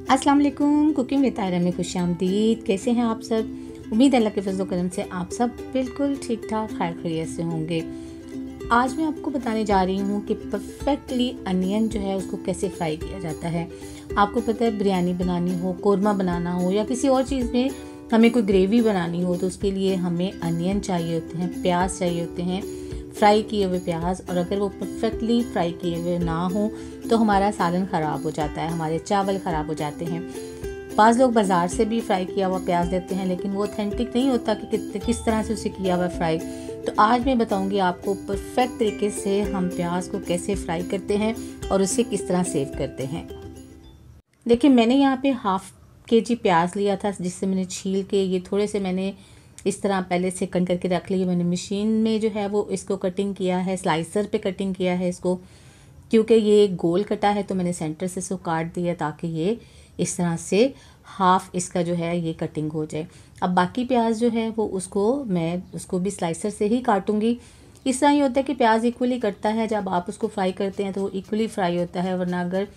अस्सलाम वालेकुम। Cooking with तायरा में खुशामदीद। कैसे हैं आप सब? उम्मीद है अल्लाह के फजल करम से आप सब बिल्कुल ठीक ठाक खैर खैरियत से होंगे। आज मैं आपको बताने जा रही हूँ कि परफेक्टली अनियन जो है उसको कैसे फ्राई किया जाता है। आपको पता है, बिरयानी बनानी हो, कोरमा बनाना हो या किसी और चीज़ में हमें कोई ग्रेवी बनानी हो तो उसके लिए हमें अनियन चाहिए होते हैं, प्याज चाहिए होते हैं, फ्राई किए हुए प्याज। और अगर वो परफेक्टली फ्राई किए हुए ना हो तो हमारा सालन ख़राब हो जाता है, हमारे चावल ख़राब हो जाते हैं। बाज़ लोग बाज़ार से भी फ्राई किया हुआ प्याज लेते हैं, लेकिन वो ऑथेंटिक नहीं होता कि किस तरह से उसे किया हुआ फ्राई। तो आज मैं बताऊंगी आपको परफेक्ट तरीके से हम प्याज को कैसे फ्राई करते हैं और उसे किस तरह सेव करते हैं। देखिए, मैंने यहाँ पे हाफ केजी प्याज लिया था, जिससे मैंने छील के ये थोड़े से मैंने इस तरह पहले से कट करके रख लिए। मैंने मशीन में जो है वो इसको कटिंग किया है, स्लाइसर पे कटिंग किया है इसको, क्योंकि ये गोल कटा है तो मैंने सेंटर से इसको काट दिया ताकि ये इस तरह से हाफ इसका जो है ये कटिंग हो जाए। अब बाकी प्याज जो है वो मैं उसको भी स्लाइसर से ही काटूंगी। इस तरह ये होता है कि प्याज इक्वली कटता है, जब आप उसको फ्राई करते हैं तो वो इक्वली फ्राई होता है। वरना अगर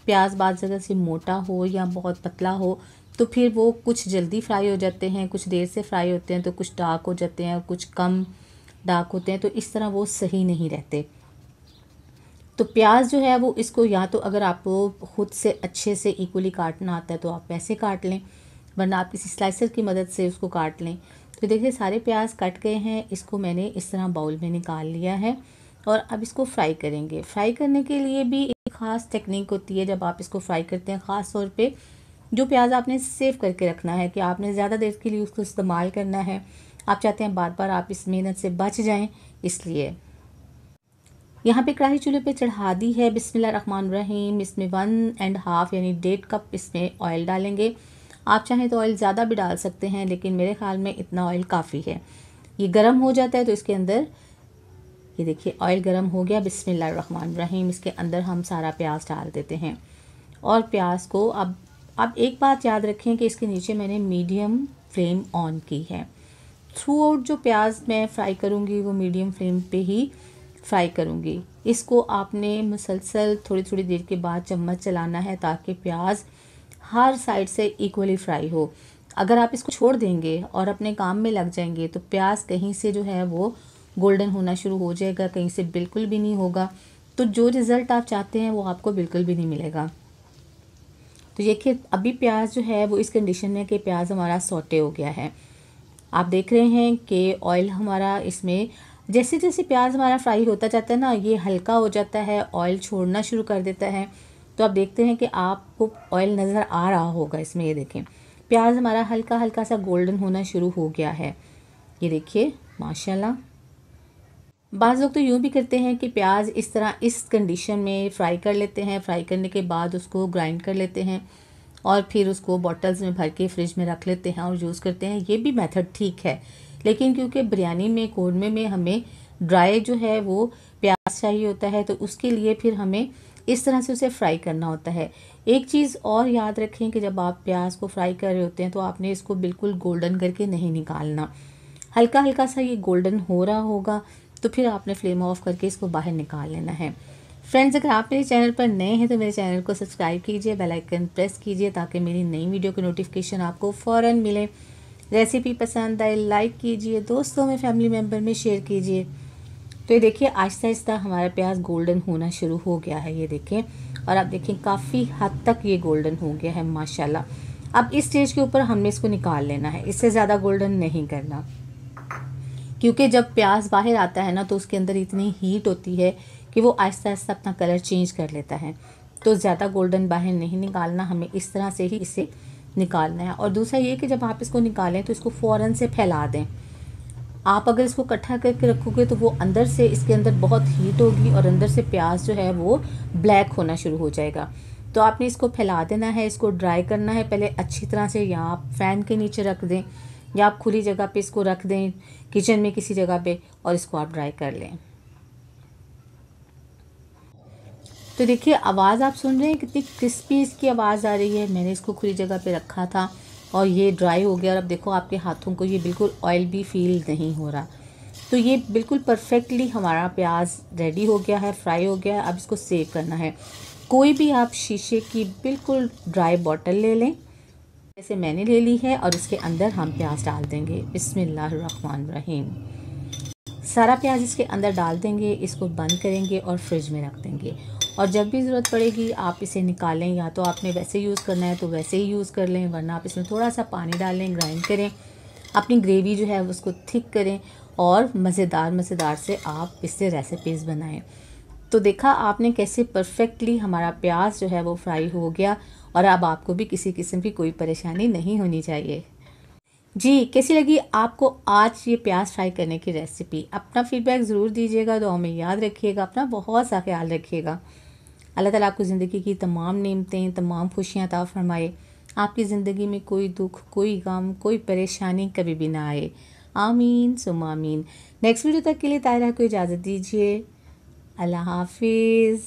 प्याज बाद जगह से मोटा हो या बहुत पतला हो तो फिर वो कुछ जल्दी फ्राई हो जाते हैं, कुछ देर से फ्राई होते हैं, तो कुछ डार्क हो जाते हैं और कुछ कम डार्क होते हैं, तो इस तरह वो सही नहीं रहते। तो प्याज जो है वो इसको या तो अगर आपको खुद से अच्छे से इक्वली काटना आता है तो आप वैसे काट लें, वरना आप किसी स्लाइसर की मदद से उसको काट लें। तो देखिए, सारे प्याज कट गए हैं, इसको मैंने इस तरह बाउल में निकाल लिया है और अब इसको फ्राई करेंगे। फ्राई करने के लिए भी एक ख़ास टेक्निक होती है जब आप इसको फ्राई करते हैं। ख़ास तौर पे जो प्याज आपने सेव करके रखना है कि आपने ज़्यादा देर के लिए उसको इस्तेमाल करना है, आप चाहते हैं बार बार आप इस मेहनत से बच जाएं, इसलिए यहाँ पे कढ़ाई चूल्हे पे चढ़ा दी है। बिस्मिल्लाहिर्रहमानिर्रहीम। इसमें 1.5 यानी 1.5 कप इसमें ऑयल डालेंगे। आप चाहें तो ऑयल ज़्यादा भी डाल सकते हैं, लेकिन मेरे ख्याल में इतना ऑयल काफ़ी है। ये गर्म हो जाता है तो इसके अंदर ये देखिए ऑयल गर्म हो गया। बिस्मिल्लाहिर्रहमानिर्रहीम। इसके अंदर हम सारा प्याज डाल देते हैं और प्याज को अब एक बात याद रखें कि इसके नीचे मैंने मीडियम फ्लेम ऑन की है। थ्रू आउट जो प्याज मैं फ्राई करूँगी वो मीडियम फ्लेम पे ही फ्राई करूँगी। इसको आपने मुसलसल थोड़ी थोड़ी देर के बाद चम्मच चलाना है ताकि प्याज हर साइड से इक्वली फ्राई हो। अगर आप इसको छोड़ देंगे और अपने काम में लग जाएंगे तो प्याज कहीं से जो है वो गोल्डन होना शुरू हो जाएगा, कहीं से बिल्कुल भी नहीं होगा। तो जो रिज़ल्ट आप चाहते हैं वो आपको बिल्कुल भी नहीं मिलेगा। तो देखिए, अभी प्याज जो है वो इस कंडीशन में कि प्याज हमारा सौटे हो गया है। आप देख रहे हैं कि ऑयल हमारा इसमें जैसे जैसे प्याज हमारा फ्राई होता जाता है ना, ये हल्का हो जाता है, ऑयल छोड़ना शुरू कर देता है। तो आप देखते हैं कि आपको ऑयल नज़र आ रहा होगा इसमें। ये देखें, प्याज हमारा हल्का हल्का सा गोल्डन होना शुरू हो गया है। ये देखिए माशाल्लाह। बाज़ लोग तो यूँ भी करते हैं कि प्याज इस तरह इस कंडीशन में फ्राई कर लेते हैं, फ्राई करने के बाद उसको ग्राइंड कर लेते हैं और फिर उसको बॉटल्स में भर के फ्रिज में रख लेते हैं और यूज़ करते हैं। ये भी मेथड ठीक है, लेकिन क्योंकि बिरयानी में, कोरमे में हमें ड्राई जो है वो प्याज चाहिए होता है, तो उसके लिए फिर हमें इस तरह से उसे फ्राई करना होता है। एक चीज़ और याद रखें कि जब आप प्याज को फ्राई कर रहे होते हैं तो आपने इसको बिल्कुल गोल्डन करके नहीं निकालना। हल्का हल्का सा ये गोल्डन हो रहा होगा तो फिर आपने फ्लेम ऑफ करके इसको बाहर निकाल लेना है। फ्रेंड्स, अगर आप मेरे चैनल पर नए हैं तो मेरे चैनल को सब्सक्राइब कीजिए, बेल आइकन प्रेस कीजिए ताकि मेरी नई वीडियो की नोटिफिकेशन आपको फ़ौरन मिले। रेसिपी पसंद आए लाइक कीजिए, दोस्तों में, फैमिली मेम्बर में शेयर कीजिए। तो ये देखिए, आहिस्ता आहिस्ता हमारा प्याज गोल्डन होना शुरू हो गया है। ये देखें, और आप देखें काफ़ी हद तक ये गोल्डन हो गया है माशाल्लाह। अब इस स्टेज के ऊपर हमने इसको निकाल लेना है, इससे ज़्यादा गोल्डन नहीं करना, क्योंकि जब प्याज बाहर आता है ना तो उसके अंदर इतनी हीट होती है कि वो आहिस्ता आहिस्ता अपना कलर चेंज कर लेता है। तो ज़्यादा गोल्डन बाहर नहीं निकालना, हमें इस तरह से ही इसे निकालना है। और दूसरा ये कि जब आप इसको निकालें तो इसको फ़ौरन से फैला दें। आप अगर इसको इकट्ठा करके रखोगे तो वो अंदर से, इसके अंदर बहुत हीट होगी और अंदर से प्याज जो है वो ब्लैक होना शुरू हो जाएगा। तो आपने इसको फैला देना है, इसको ड्राई करना है पहले अच्छी तरह से, या आप फ़ैन के नीचे रख दें या आप खुली जगह पे इसको रख दें, किचन में किसी जगह पे, और इसको आप ड्राई कर लें। तो देखिए, आवाज़ आप सुन रहे हैं कितनी क्रिस्पी इसकी आवाज़ आ रही है। मैंने इसको खुली जगह पे रखा था और ये ड्राई हो गया और अब देखो आपके हाथों को ये बिल्कुल ऑयल भी फील नहीं हो रहा। तो ये बिल्कुल परफेक्टली हमारा प्याज रेडी हो गया है, फ्राई हो गया है। अब इसको सेव करना है। कोई भी आप शीशे की बिल्कुल ड्राई बॉटल ले लें, जैसे मैंने ले ली है, और इसके अंदर हम प्याज डाल देंगे। बिस्मिल्लाहिर्रहमानिर्रहीम। सारा प्याज इसके अंदर डाल देंगे, इसको बंद करेंगे और फ्रिज में रख देंगे। और जब भी ज़रूरत पड़ेगी आप इसे निकालें, या तो आपने वैसे यूज़ करना है तो वैसे ही यूज़ कर लें, वरना आप इसमें थोड़ा सा पानी डाल लें, ग्राइंड करें, अपनी ग्रेवी जो है उसको थिक करें और मज़ेदार से आप इससे रेसिपीज़ बनाएं। तो देखा आपने कैसे परफेक्टली हमारा प्याज जो है वो फ्राई हो गया, और अब आपको भी किसी किस्म की कोई परेशानी नहीं होनी चाहिए। जी, कैसी लगी आपको आज ये प्याज फ्राई करने की रेसिपी? अपना फीडबैक ज़रूर दीजिएगा, तो हमें याद रखिएगा, अपना बहुत सा ख्याल रखिएगा। अल्लाह ताला आपको ज़िंदगी की तमाम नेमतें, तमाम खुशियाँ अता फ़रमाए। आपकी ज़िंदगी में कोई दुख, कोई गम, कोई परेशानी कभी भी ना आए। आमीन सुम्मा आमीन। नेक्स्ट वीडियो तक के लिए तायरा को इजाज़त दीजिए। अल्लाह हाफिज़।